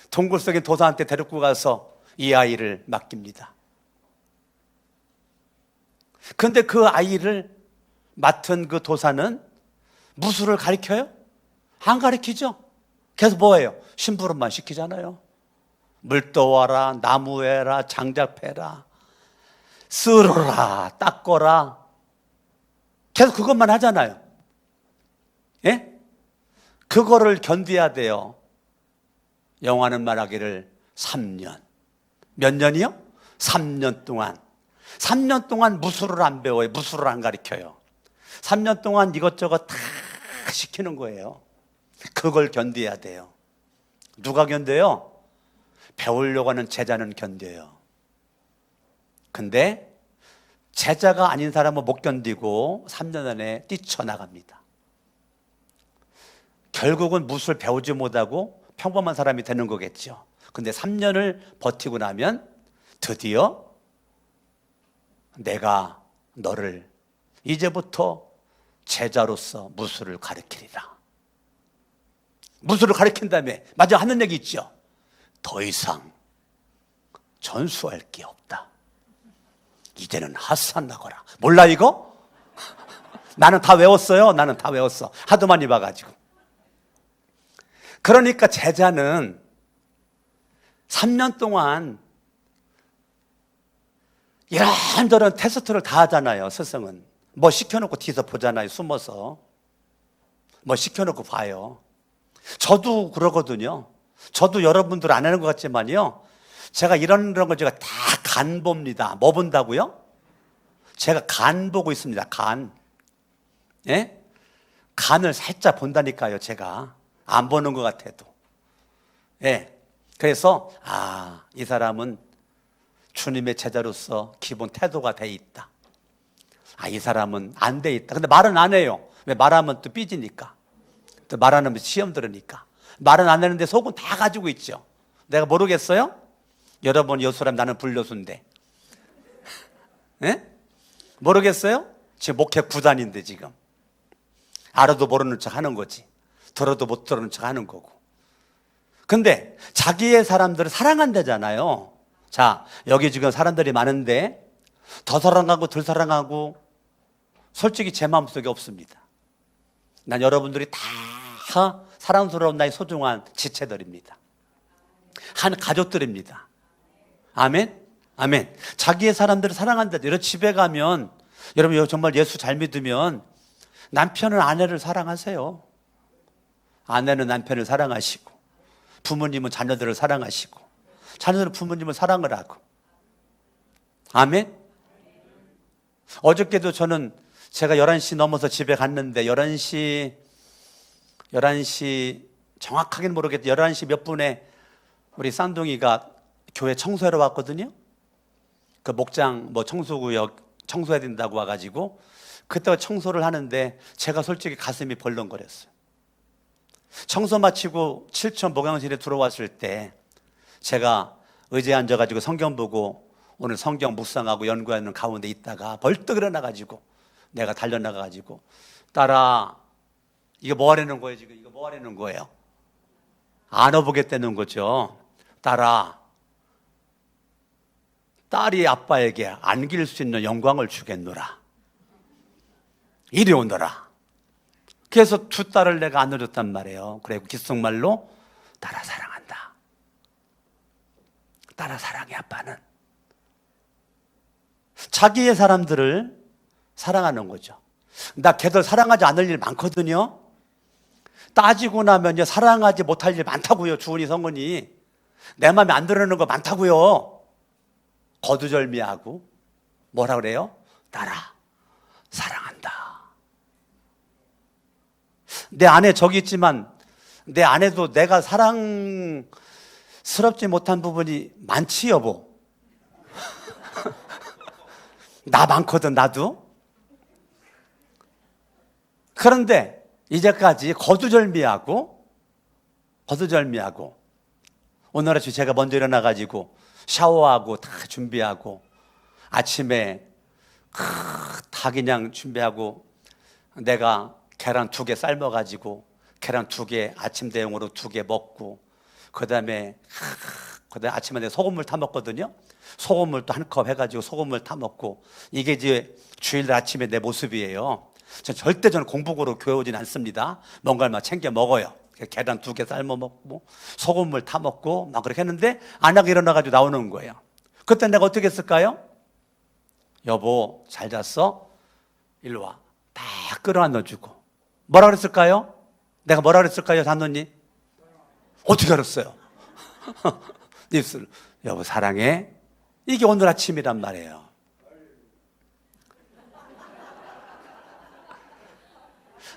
동굴 속에 도사한테 데리고 가서 이 아이를 맡깁니다. 그런데 그 아이를 맡은 그 도사는 무술을 가르쳐요? 안 가르치죠? 계속 뭐예요? 심부름만 시키잖아요. 물 떠와라, 나무 해라, 장작 패라, 쓸어라, 닦아라. 계속 그것만 하잖아요. 예? 그거를 견뎌야 돼요. 영화는 말하기를 3년. 몇 년이요? 3년 동안. 3년 동안 무술을 안 배워요. 무술을 안 가르쳐요. 3년 동안 이것저것 다 시키는 거예요. 그걸 견뎌야 돼요. 누가 견뎌요? 배우려고 하는 제자는 견뎌요. 근데 제자가 아닌 사람은 못 견디고 3년 안에 뛰쳐나갑니다. 결국은 무술 배우지 못하고 평범한 사람이 되는 거겠죠. 근데 3년을 버티고 나면 드디어 내가 너를 이제부터 제자로서 무술을 가르치리라. 무술을 가르친 다음에 마저 하는 얘기 있죠. 더 이상 전수할 게 없다. 이제는 하산나거라. 몰라 이거? 나는 다 외웠어요. 나는 다 외웠어. 하도 많이 봐가지고. 그러니까 제자는 3년 동안 이런저런 테스트를 다 하잖아요. 스승은 뭐 시켜놓고 뒤에서 보잖아요. 숨어서 뭐 시켜놓고 봐요. 저도 그러거든요. 저도 여러분들 안 하는 것 같지만요, 제가 이런 걸 제가 다 간 봅니다. 뭐 본다고요? 제가 간 보고 있습니다. 간. 예? 간을 살짝 본다니까요. 제가 안 보는 것 같아도. 예. 그래서 이 사람은 주님의 제자로서 기본 태도가 돼 있다. 이 사람은 안 돼 있다. 근데 말은 안 해요. 왜? 말하면 또 삐지니까. 또 말 안 하면 시험 들으니까. 말은 안 하는데 속은 다 가지고 있죠. 내가 모르겠어요? 여러분 여수라면 나는 불여수인데. 예? 모르겠어요? 지금 목회 9단인데 지금. 알아도 모르는 척 하는 거지. 들어도 못 들어는 척 하는 거고. 근데 자기의 사람들을 사랑한다잖아요. 자, 여기 지금 사람들이 많은데 더 사랑하고 덜 사랑하고 솔직히 제 마음속에 없습니다. 난 여러분들이 다 사랑스러운 나의 소중한 지체들입니다. 한 가족들입니다. 아멘? 아멘. 자기의 사람들을 사랑한다. 여러분 집에 가면, 여러분 정말 예수 잘 믿으면 남편은 아내를 사랑하세요. 아내는 남편을 사랑하시고, 부모님은 자녀들을 사랑하시고, 자녀들은 부모님을 사랑을 하고. 아멘? 어저께도 저는 제가 11시 넘어서 집에 갔는데 11시 정확하게는 모르겠는데 11시 몇 분에 우리 쌍둥이가 교회 청소하러 왔거든요. 그 목장 청소구역 청소해야 된다고 와가지고 그때 청소를 하는데 제가 솔직히 가슴이 벌렁거렸어요. 청소 마치고 7층 목양실에 들어왔을 때 제가 의자에 앉아가지고 성경 보고 오늘 성경 묵상하고 연구하는 가운데 있다가 벌떡 일어나가지고 내가 달려나가가지고 딸아 이거 뭐 하려는 거예요 지금? 이거 뭐 하려는 거예요? 안아보겠다는 거죠. 딸아, 딸이 아빠에게 안길 수 있는 영광을 주겠노라. 이리 오너라. 그래서 두 딸을 내가 안아줬단 말이에요. 그리고 귓속말로 딸아 사랑한다. 딸아 사랑해 아빠는. 자기의 사람들을 사랑하는 거죠. 나 걔들 사랑하지 않을 일 많거든요. 따지고 나면요 사랑하지 못할 일 많다고요. 주은이 성은이 내 마음에 안 들어오는 거 많다고요. 거두절미하고 뭐라 그래요? 딸아 사랑한다. 내 안에 저기 있지만 내 안에도 내가 사랑스럽지 못한 부분이 많지 여보. 나 많거든 나도. 그런데 이제까지 거두절미하고 오늘 아침 제가 먼저 일어나가지고 샤워하고 다 준비하고 아침에 다 그냥 준비하고 내가 계란 2개 삶아가지고 계란 2개 아침 대용으로 2개 먹고 그다음에 아침에 내가 소금물 타 먹거든요. 소금물 또 한 컵 해가지고 소금물 타 먹고 이게 이제 주일 아침에 내 모습이에요. 절대 저는 공복으로 교회 오진 않습니다. 뭔가를 막 챙겨 먹어요. 계란 2개 삶아 먹고 소금물 타 먹고 막 그렇게 했는데 아내가 일어나가지고 나오는 거예요. 그때 내가 어떻게 했을까요? 여보 잘 잤어? 일로 와. 다 끌어안아주고 뭐라 그랬을까요? 내가 뭐라 그랬을까요 단노님? 어떻게 알았어요? 입술 여보 사랑해. 이게 오늘 아침이란 말이에요.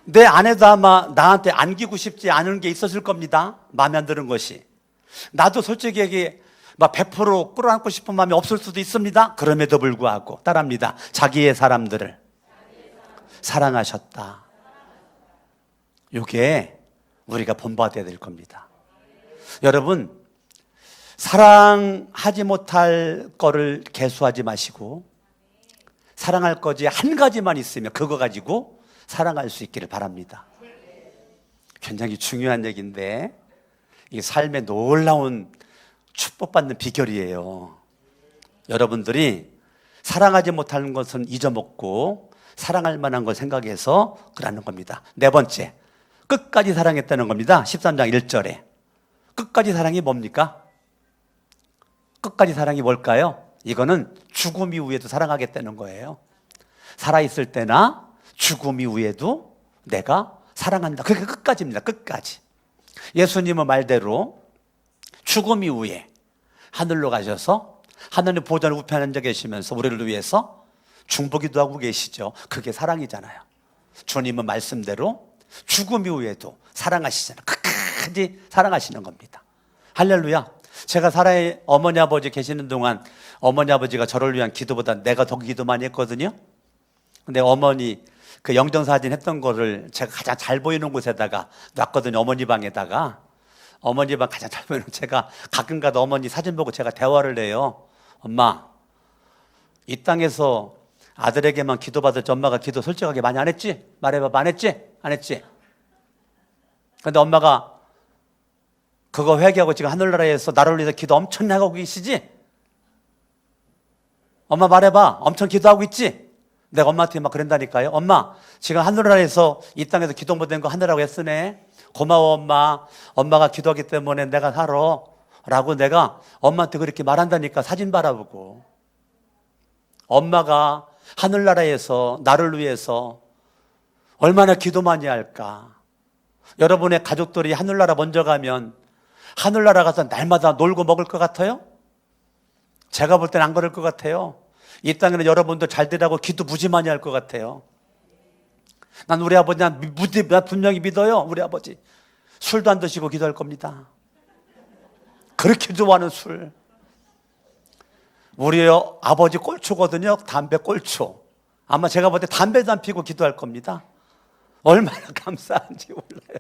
내 안에도 아마 나한테 안기고 싶지 않은 게 있었을 겁니다. 마음에 안 드는 것이. 나도 솔직히 얘기해 막 100% 끌어안고 싶은 마음이 없을 수도 있습니다. 그럼에도 불구하고 따라합니다. 자기의 사람들을 사랑하셨다. 이게 우리가 본받아야 될 겁니다. 여러분 사랑하지 못할 거를 계수하지 마시고 사랑할 거지 한 가지만 있으면 그거 가지고 사랑할 수 있기를 바랍니다. 굉장히 중요한 얘기인데 이 삶의 놀라운 축복받는 비결이에요. 여러분들이 사랑하지 못하는 것은 잊어먹고 사랑할 만한 걸 생각해서 그러는 겁니다. 네 번째, 끝까지 사랑했다는 겁니다. 13장 1절에 끝까지 사랑이 뭡니까? 끝까지 사랑이 뭘까요? 이거는 죽음 이후에도 사랑하겠다는 거예요. 살아있을 때나 죽음 이후에도 내가 사랑한다. 그게 끝까지입니다. 끝까지. 예수님은 말대로 죽음 이후에 하늘로 가셔서 하나님 보좌 우편에 앉아 계시면서 우리를 위해서 중보기도 하고 계시죠. 그게 사랑이잖아요. 주님은 말씀대로 죽음 이후에도 사랑하시잖아요. 끝까지 사랑하시는 겁니다. 할렐루야. 제가 살아의 어머니 아버지 계시는 동안 어머니 아버지가 저를 위한 기도보다 내가 더 기도 많이 했거든요. 근데 어머니 그 영정사진 했던 거를 제가 가장 잘 보이는 곳에다가 놨거든요. 어머니 방에다가. 어머니 방 가장 잘 보이는 제가 가끔가다 어머니 사진 보고 제가 대화를 해요. 엄마 이 땅에서 아들에게만 기도받을지 엄마가 기도 솔직하게 많이 안 했지? 말해봐. 안 했지? 안 했지? 근데 엄마가 그거 회개하고 지금 하늘나라에서 나를 위해서 기도 엄청 하고 계시지? 엄마 말해봐. 엄청 기도하고 있지? 내가 엄마한테 막 그런다니까요. 엄마 지금 하늘나라에서 이 땅에서 기도 못된 거 하느라고 했으네. 고마워 엄마. 엄마가 기도하기 때문에 내가 살아 라고 내가 엄마한테 그렇게 말한다니까. 사진 바라보고. 엄마가 하늘나라에서 나를 위해서 얼마나 기도 많이 할까. 여러분의 가족들이 하늘나라 먼저 가면 하늘나라 가서 날마다 놀고 먹을 것 같아요? 제가 볼 땐 안 그럴 것 같아요. 이 땅에는 여러분도 잘 되라고 기도 무지 많이 할 것 같아요. 난 우리 아버지 난 분명히 믿어요. 우리 아버지 술도 안 드시고 기도할 겁니다. 그렇게 좋아하는 술. 우리 아버지 꼴초거든요. 담배 꼴초. 아마 제가 볼 때 담배도 안 피고 기도할 겁니다. 얼마나 감사한지 몰라요.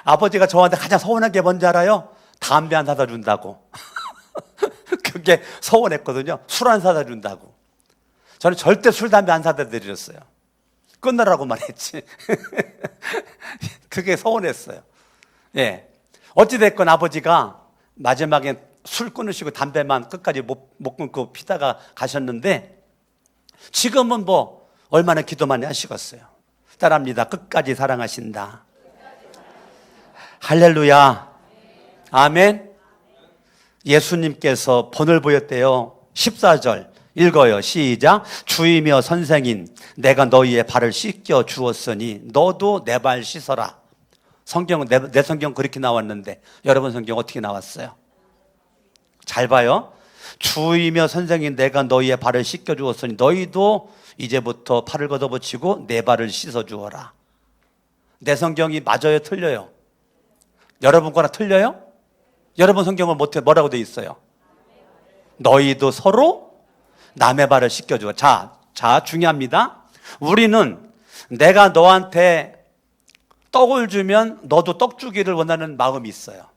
아버지가 저한테 가장 서운한 게 뭔지 알아요? 담배 안 사다 준다고. 그게 서운했거든요. 술 안 사다 준다고. 저는 절대 술, 담배 안 사다 드렸어요. 끊으라고만 했지. 그게 서운했어요. 예. 어찌됐건 아버지가 마지막에 술 끊으시고 담배만 끝까지 못 끊고 피다가 가셨는데, 지금은 뭐 얼마나 기도 많이 하시겠어요. 따라합니다. 끝까지 사랑하신다. 할렐루야. 아멘. 예수님께서 본을 보였대요. 14절 읽어요. 시작. 주이며 선생인 내가 너희의 발을 씻겨 주었으니 너도 내 발 씻어라. 성경은 내 성경 그렇게 나왔는데 여러분 성경 어떻게 나왔어요? 잘 봐요. 주이며 선생인 내가 너희의 발을 씻겨 주었으니 너희도 이제부터 팔을 걷어붙이고 내 발을 씻어 주어라. 내 성경이 맞아요, 틀려요? 여러분 거나 틀려요? 여러분 성경은 뭐라고 돼 있어요? 너희도 서로 남의 발을 씻겨줘. 자, 중요합니다. 우리는 내가 너한테 떡을 주면 너도 떡 주기를 원하는 마음이 있어요.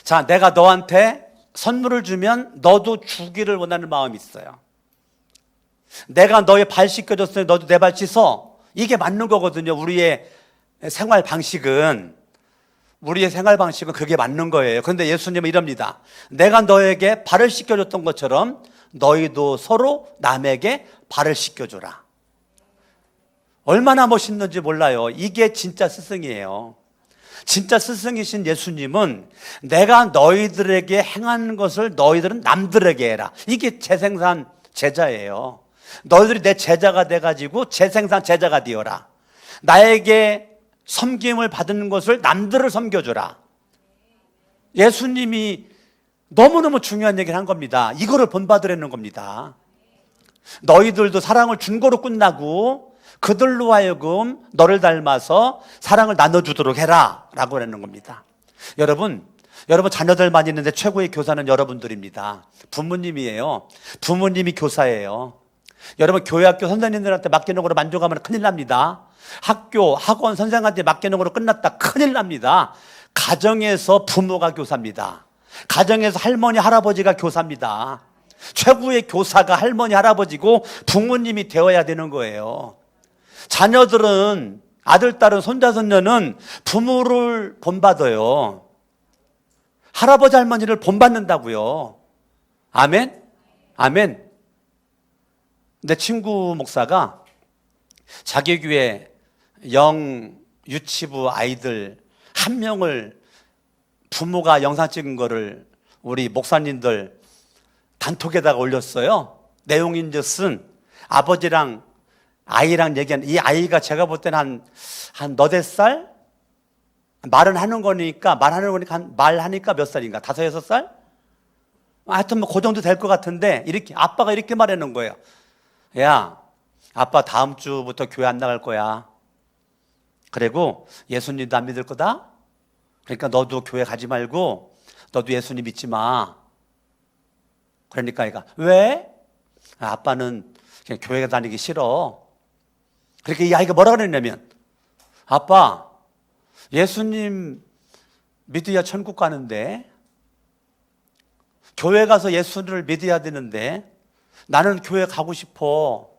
자, 내가 너한테 선물을 주면 너도 주기를 원하는 마음이 있어요. 내가 너의 발 씻겨줬으니 너도 내 발 씻어. 이게 맞는 거거든요. 우리의 생활 방식은 그게 맞는 거예요. 그런데 예수님은 이럽니다. 내가 너에게 발을 씻겨줬던 것처럼 너희도 서로 남에게 발을 씻겨줘라. 얼마나 멋있는지 몰라요. 이게 진짜 스승이에요. 진짜 스승이신 예수님은 내가 너희들에게 행하는 것을 너희들은 남들에게 해라. 이게 재생산 제자예요. 너희들이 내 제자가 돼가지고 재생산 제자가 되어라. 나에게 섬김을 받는 것을 남들을 섬겨줘라. 예수님이 너무너무 중요한 얘기를 한 겁니다. 이거를 본받으라는 겁니다. 너희들도 사랑을 준 거로 끝나고 그들로 하여금 너를 닮아서 사랑을 나눠주도록 해라 라고 하는 겁니다. 여러분 자녀들만 있는데 최고의 교사는 여러분들입니다. 부모님이에요. 부모님이 교사예요. 여러분 교회 학교 선생님들한테 맡기는 거로 만족하면 큰일 납니다. 학교 학원 선생한테 맡기는 거로 끝났다 큰일 납니다. 가정에서 부모가 교사입니다. 가정에서 할머니 할아버지가 교사입니다. 최고의 교사가 할머니 할아버지고 부모님이 되어야 되는 거예요. 자녀들은 아들 딸은 손자 손녀는 부모를 본받아요. 할아버지 할머니를 본받는다고요. 아멘? 아멘. 내 친구 목사가 자기 교회 유치부 아이들 한 명을 부모가 영상 찍은 거를 우리 목사님들 단톡에다가 올렸어요. 내용인즉슨 아버지랑 아이랑 얘기하는, 이 아이가 제가 볼 때는 한 너댓 살? 말하니까 몇 살인가? 5, 6살? 하여튼 뭐 그 정도 될 것 같은데, 아빠가 이렇게 말하는 거예요. 야, 아빠 다음 주부터 교회 안 나갈 거야. 그리고 예수님도 안 믿을 거다? 그러니까 너도 교회 가지 말고 너도 예수님 믿지 마. 그러니까 아이가 왜? 아빠는 그냥 교회 다니기 싫어. 그렇게 이 아이가 뭐라 그랬냐면, 아빠 예수님 믿어야 천국 가는데, 교회 가서 예수를 믿어야 되는데 나는 교회 가고 싶어.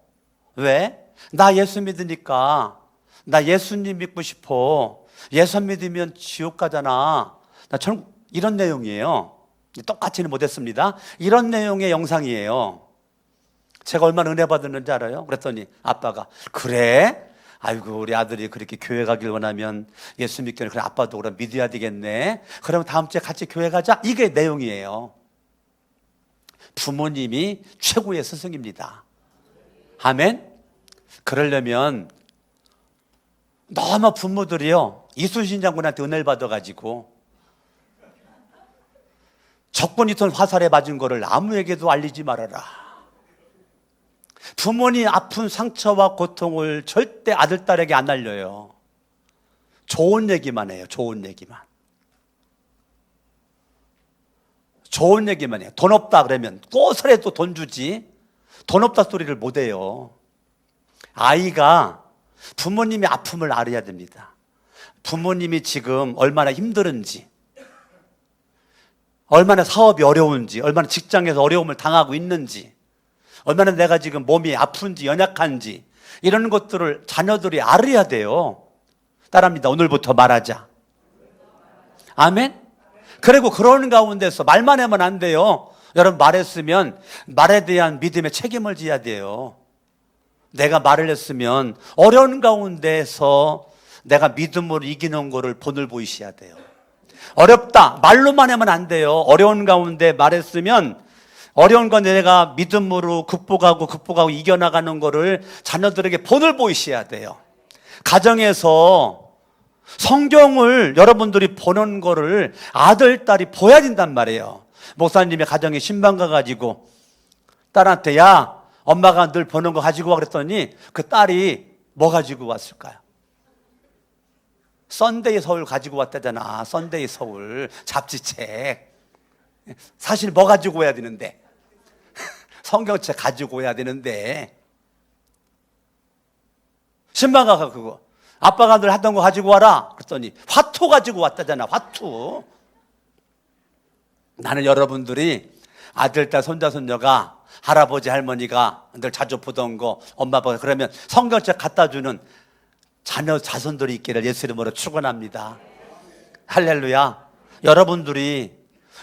왜? 나 예수 믿으니까. 나 예수님 믿고 싶어. 예수 믿으면 지옥 가잖아. 나 천국. 이런 내용이에요. 똑같이는 못했습니다. 이런 내용의 영상이에요. 제가 얼마나 은혜 받았는지 알아요? 그랬더니 아빠가 그래? 아이고 우리 아들이 그렇게 교회 가길 원하면 예수 믿기는 그래 아빠도 그럼 믿어야 되겠네. 그러면 다음 주에 같이 교회 가자. 이게 내용이에요. 부모님이 최고의 스승입니다. 아멘? 그러려면 너무 부모들이요 이순신 장군한테 은혜를 받아가지고 적군이 던 화살에 맞은 거를 아무에게도 알리지 말아라. 부모님 아픈 상처와 고통을 절대 아들, 딸에게 안 알려요. 좋은 얘기만 해요. 좋은 얘기만. 좋은 얘기만 해요. 돈 없다 그러면 꼬설해도 돈 주지, 돈 없다 소리를 못 해요. 아이가 부모님의 아픔을 알아야 됩니다. 부모님이 지금 얼마나 힘들은지, 얼마나 사업이 어려운지, 얼마나 직장에서 어려움을 당하고 있는지, 얼마나 내가 지금 몸이 아픈지 연약한지 이런 것들을 자녀들이 알아야 돼요. 따라합니다. 오늘부터 말하자. 아멘? 그리고 그러는 가운데서 말만 하면 안 돼요. 여러분, 말했으면 말에 대한 믿음의 책임을 져야 돼요. 내가 말을 했으면 어려운 가운데서 내가 믿음으로 이기는 거를 본을 보이셔야 돼요. 어렵다 말로만 하면 안 돼요. 어려운 가운데 말했으면 어려운 건 내가 믿음으로 극복하고 이겨나가는 거를 자녀들에게 본을 보이셔야 돼요. 가정에서 성경을 여러분들이 보는 거를 아들, 딸이 보여야 된단 말이에요. 목사님의 가정에 신방 가가지고 딸한테 야, 엄마가 늘 보는 거 가지고 와 그랬더니 그 딸이 뭐 가지고 왔을까요? 썬데이 서울 가지고 왔다잖아. 썬데이 서울 잡지책. 사실 뭐 가지고 와야 되는데? 성경책 가지고 와야 되는데. 신방 가서 그거 아빠가 늘 하던 거 가지고 와라 그랬더니 화투 가지고 왔다잖아. 화투. 나는 여러분들이 아들, 딸, 손자, 손녀가 할아버지, 할머니가 늘 자주 보던 거 엄마 아빠가 그러면 성경책 갖다 주는 자녀, 자손들이 있기를 예수 이름으로 축원합니다. 할렐루야. 여러분들이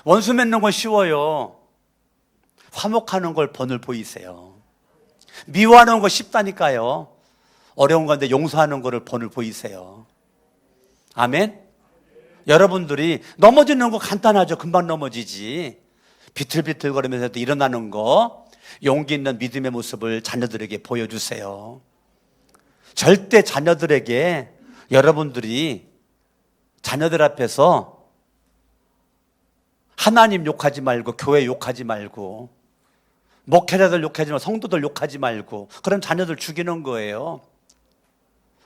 원수 맺는 건 쉬워요. 화목하는 걸 본을 보이세요. 미워하는 거 쉽다니까요. 어려운 건데 용서하는 거를 본을 보이세요. 아멘. 여러분들이 넘어지는 거 간단하죠. 금방 넘어지지. 비틀비틀거리면서도 일어나는 거, 용기 있는 믿음의 모습을 자녀들에게 보여주세요. 절대 자녀들에게 여러분들이 자녀들 앞에서 하나님 욕하지 말고 교회 욕하지 말고 목회자들 욕하지 말고 성도들 욕하지 말고 그런 자녀들 죽이는 거예요.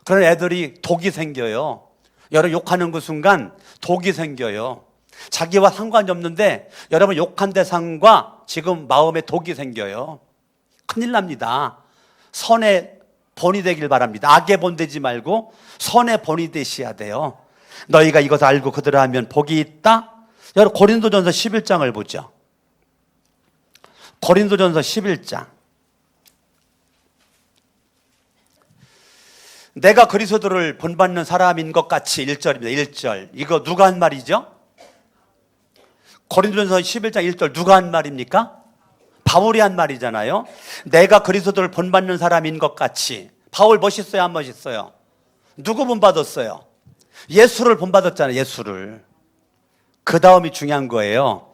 그런 애들이 독이 생겨요. 여러분 욕하는 그 순간 독이 생겨요. 자기와 상관이 없는데 여러분 욕한 대상과 지금 마음에 독이 생겨요. 큰일 납니다. 선의 본이 되길 바랍니다. 악의 본 되지 말고 선의 본이 되셔야 돼요. 너희가 이것을 알고 그대로 하면 복이 있다. 여러분 고린도전서 11장을 보죠. 고린도전서 11장. 내가 그리스도를 본받는 사람인 것 같이 1절입니다. 1절. 이거 누가 한 말이죠? 고린도전서 11장 1절 누가 한 말입니까? 바울이 한 말이잖아요. 내가 그리스도를 본받는 사람인 것 같이. 바울 멋있어요, 안 멋있어요? 누구 본받았어요? 예수를 본받았잖아요. 예수를. 그 다음이 중요한 거예요.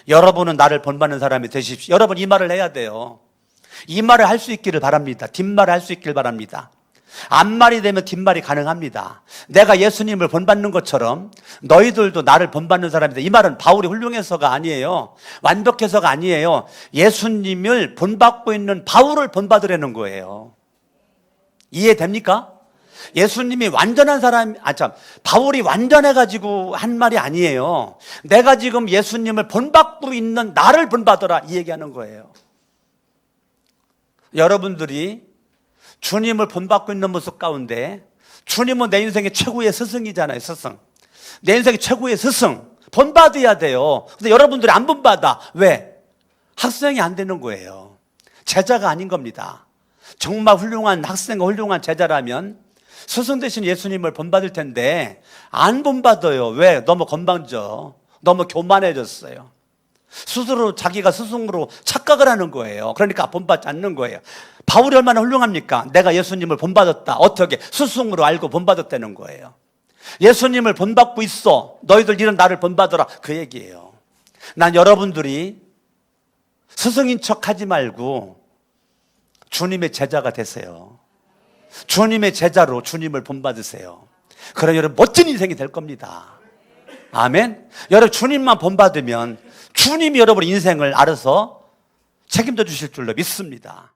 여러분은 나를 본받는 사람이 되십시오. 여러분 이 말을 해야 돼요. 이 말을 할 수 있기를 바랍니다. 뒷말을 할 수 있기를 바랍니다. 앞말이 되면 뒷말이 가능합니다. 내가 예수님을 본받는 것처럼 너희들도 나를 본받는 사람이다. 이 말은 바울이 훌륭해서가 아니에요. 완벽해서가 아니에요. 예수님을 본받고 있는 바울을 본받으려는 거예요. 이해됩니까? 예수님이 완전한 사람, 바울이 완전해가지고 한 말이 아니에요. 내가 지금 예수님을 본받고 있는 나를 본받아라 이 얘기하는 거예요. 여러분들이 주님을 본받고 있는 모습 가운데 주님은 내 인생의 최고의 스승이잖아요. 스승. 내 인생의 최고의 스승. 본받아야 돼요. 근데 여러분들이 안 본받아. 왜? 학생이 안 되는 거예요. 제자가 아닌 겁니다. 정말 훌륭한 학생과 훌륭한 제자라면 스승 대신 예수님을 본받을 텐데 안 본받아요. 왜? 너무 건방져. 너무 교만해졌어요. 스스로 자기가 스승으로 착각을 하는 거예요. 그러니까 본받지 않는 거예요. 바울이 얼마나 훌륭합니까? 내가 예수님을 본받았다. 어떻게? 스승으로 알고 본받았다는 거예요. 예수님을 본받고 있어. 너희들 이런 나를 본받아라. 그 얘기예요. 난 여러분들이 스승인 척 하지 말고 주님의 제자가 되세요. 주님의 제자로 주님을 본받으세요. 그럼 여러분 멋진 인생이 될 겁니다. 아멘. 여러분 주님만 본받으면 주님이 여러분 인생을 알아서 책임져 주실 줄로 믿습니다.